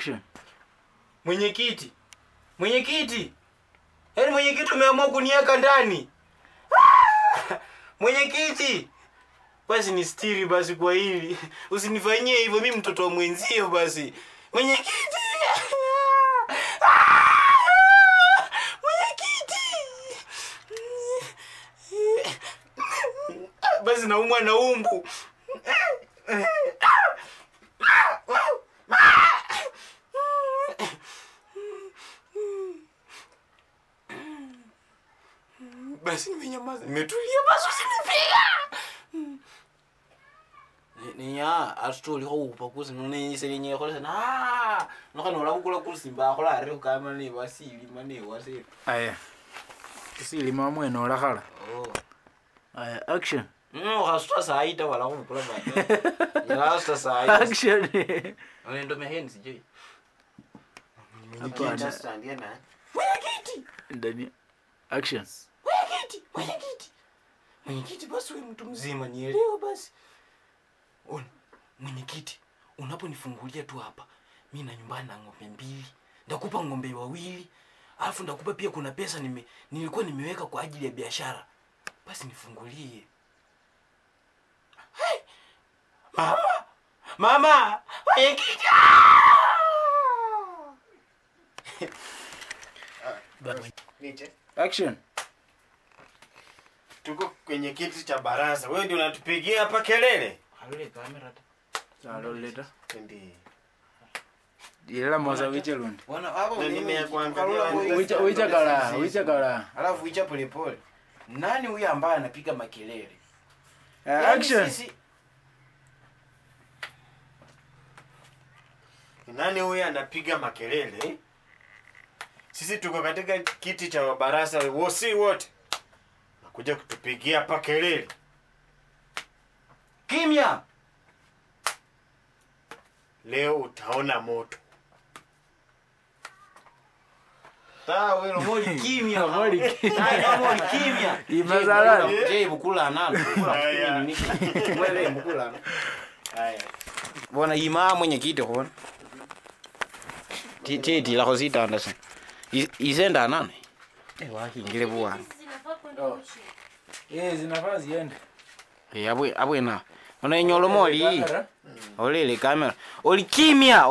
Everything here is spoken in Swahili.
Action. Mwenyekiti. Mwenyekiti. Yaani mwenyekiti umeamua kuniweka ndani. Mwenyekiti. Basi ni stiri basi kwa hili. Usinifanyie hivyo, mimi mtoto wa mwenzio basi. Mwenyekiti. Mwenyekiti. Basi naumwa na umbu. Basi nimenyamaza, nimetulia, basi usinipiga. Niya astoli ho pakuzi none selenye khola na nokana la kula kusimba khola re ka mane wasili mane wase. Aya. Kisili mamwe no la khala. Oh. Aya, action. No hasta saita wala kumkula baba. Ya hasta saita. Action. One ndo mehenzi je. Hapana. Standia na. Mwenyekiti. Ndani. Action. Mwenyekiti, mwenyekiti. Mwenyekiti basi wewe mtu mzima nielewe basi. Mwenyekiti, unaponifungulia tu hapa, mimi na nyumbani na ng'ombe 2. Ndakupa ng'ombe 2. Alafu ndakupa pia kuna pesa nilikuwa nimeweka kwa ajili ya biashara. Basi nifungulie. Hey! Mama! Mama! Mwenyekiti! Niche. Action. Tuko kwenye kiti cha baraza. Wewe ndio unatupigia hapa kelele. Halule kamera ta. Salo leta. Ndi. Yela moza wiche lundi. Wana hapo nimekuangalia. Wicha kala. Alafu wicha pole pole. Nani huyu ambaye anapiga makelele? Action. Nani huyu anapiga makelele? Sisi tuko katika kiti cha baraza wote. Nakuja kutupigia hapa kelele. Kimya. Leo utaona moto. Wewe moli kimya. Moli kimya. Moli kimya. Imazala. Je, bukula nalo. Wewe bukula. Haya. Bona ima mwenyekiti hona. Titi la hosita andasa. Izenda nani? Wakiingile bwana. Zinafaa ziende. Abwe na. Ona nyolo moli. Olele kamera. Oli kimya.